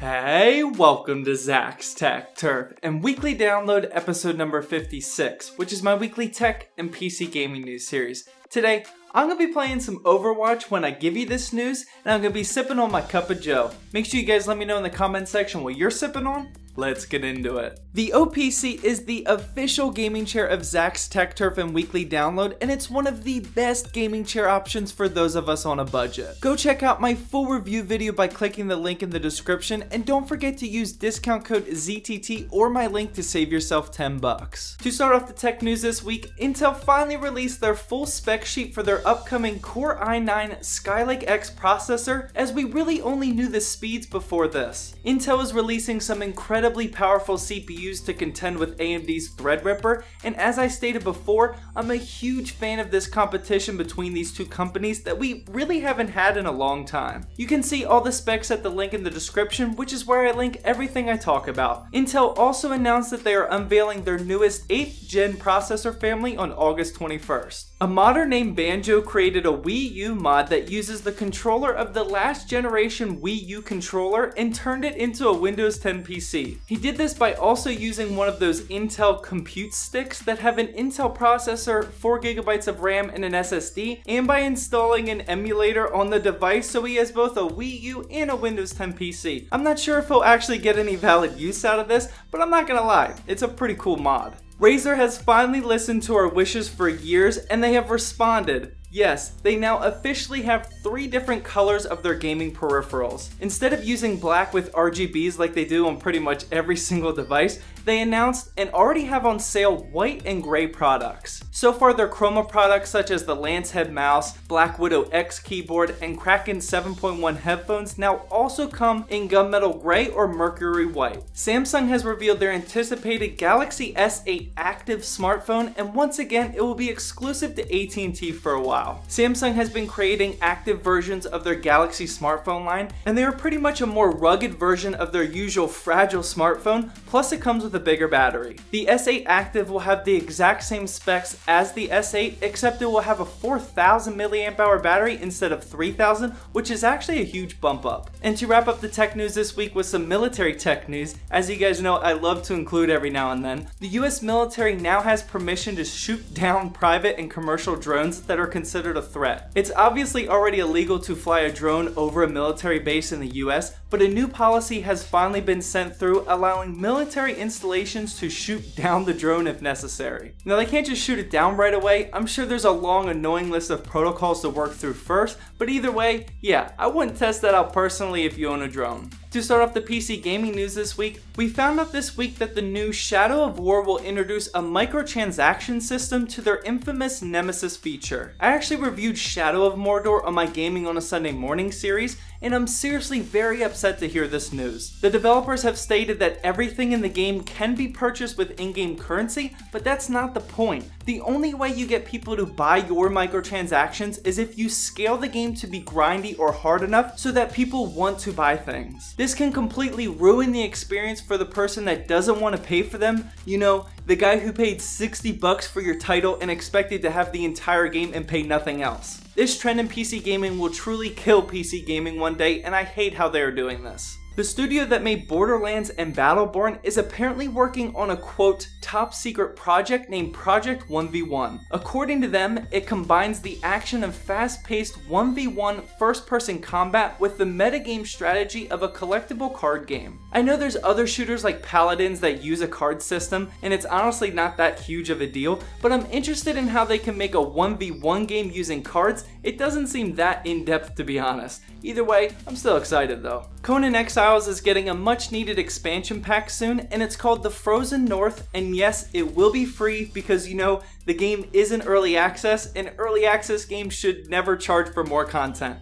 Hey, welcome to Zach's Tech Turf and weekly download episode number 56, which is my weekly tech and PC gaming news series. Today, I'm going to be playing some Overwatch when I give you this news, and I'm going to be sipping on my cup of joe. Make sure you guys let me know in the comment section what you're sipping on. Let's get into it. The OPC is the official gaming chair of Zach's Tech Turf and Weekly Download, and it's one of the best gaming chair options for those of us on a budget. Go check out my full review video by clicking the link in the description, and don't forget to use discount code ZTT or my link to save yourself 10 bucks. To start off the tech news this week, Intel finally released their full spec sheet for their upcoming Core i9 Skylake X processor, as we really only knew the speeds before this. Intel is releasing some incredibly powerful CPUs to contend with AMD's Threadripper, and as I stated before, I'm a huge fan of this competition between these two companies that we really haven't had in a long time. You can see all the specs at the link in the description, which is where I link everything I talk about. Intel also announced that they are unveiling their newest 8th gen processor family on August 21st. A modder named Banjo created a Wii U mod that uses the controller of the last generation Wii U controller and turned it into a Windows 10 PC. He did this by also using one of those Intel compute sticks that have an Intel processor, 4GB of RAM, and an SSD, and by installing an emulator on the device so he has both a Wii U and a Windows 10 PC. I'm not sure if he'll actually get any valid use out of this, but I'm not gonna lie, it's a pretty cool mod. Razer has finally listened to our wishes for years, and they have responded. Yes, they now officially have 3 different colors of their gaming peripherals. Instead of using black with RGBs like they do on pretty much every single device, they announced and already have on sale white and gray products. So far, their chroma products such as the Lancehead mouse, Black Widow X keyboard, and Kraken 7.1 headphones now also come in gunmetal gray or mercury white. Samsung has revealed their anticipated Galaxy S8 active smartphone, and once again, it will be exclusive to AT&T for a while. Samsung has been creating active versions of their Galaxy smartphone line, and they are pretty much a more rugged version of their usual fragile smartphone, plus it comes with a bigger battery. The S8 Active will have the exact same specs as the S8, except it will have a 4,000 mAh battery instead of 3,000, which is actually a huge bump up. And to wrap up the tech news this week with some military tech news, as you guys know I love to include every now and then, the US military now has permission to shoot down private and commercial drones that are considered a threat. It's obviously already illegal to fly a drone over a military base in the US, but a new policy has finally been sent through allowing military installations to shoot down the drone if necessary. Now they can't just shoot it down right away. I'm sure there's a long annoying list of protocols to work through first, but either way, yeah, I wouldn't test that out personally if you own a drone. To start off the PC gaming news this week, we found out this week that the new Shadow of War will introduce a microtransaction system to their infamous Nemesis feature. I actually reviewed Shadow of Mordor on my Gaming on a Sunday Morning series, and I'm seriously very upset to hear this news. The developers have stated that everything in the game can be purchased with in-game currency, but that's not the point. The only way you get people to buy your microtransactions is if you scale the game to be grindy or hard enough so that people want to buy things. This can completely ruin the experience for the person that doesn't want to pay for them. You know, the guy who paid 60 bucks for your title and expected to have the entire game and pay nothing else. This trend in PC gaming will truly kill PC gaming one day, and I hate how they are doing this. The studio that made Borderlands and Battleborn is apparently working on a quote, top secret project named Project 1v1. According to them, it combines the action of fast-paced 1v1 first-person combat with the metagame strategy of a collectible card game. I know there's other shooters like Paladins that use a card system, and it's honestly not that huge of a deal, but I'm interested in how they can make a 1v1 game using cards. It doesn't seem that in-depth, to be honest. Either way, I'm still excited though. Conan Exile is getting a much needed expansion pack soon, and it's called The Frozen North, and yes, it will be free because you know, the game is in early access, and early access games should never charge for more content.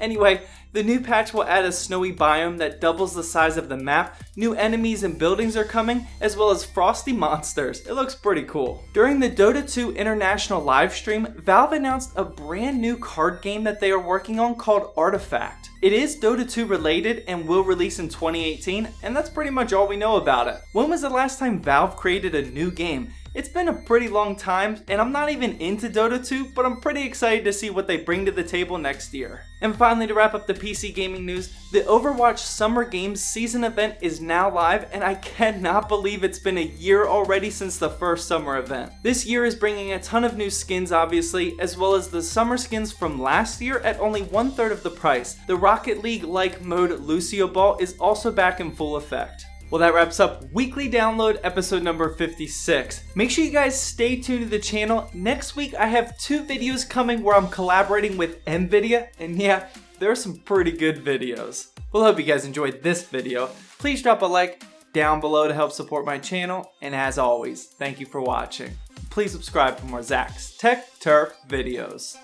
Anyway, the new patch will add a snowy biome that doubles the size of the map, new enemies and buildings are coming, as well as frosty monsters. It looks pretty cool. During the Dota 2 International livestream, Valve announced a brand new card game that they are working on called Artifact. It is Dota 2 related and will release in 2018, and that's pretty much all we know about it. When was the last time Valve created a new game? It's been a pretty long time, and I'm not even into Dota 2, but I'm pretty excited to see what they bring to the table next year. And finally, to wrap up the PC gaming news, the Overwatch Summer Games season event is now live, and I cannot believe it's been a year already since the first summer event. This year is bringing a ton of new skins, obviously, as well as the summer skins from last year at only 1/3 of the price. The Rocket League-like mode Lucio Ball is also back in full effect. Well, that wraps up Weekly Download episode number 56. Make sure you guys stay tuned to the channel. Next week, I have 2 videos coming where I'm collaborating with NVIDIA, and yeah, there are some pretty good videos. Well, I hope you guys enjoyed this video. Please drop a like down below to help support my channel, and as always, thank you for watching. Please subscribe for more Zach's Tech Turf videos.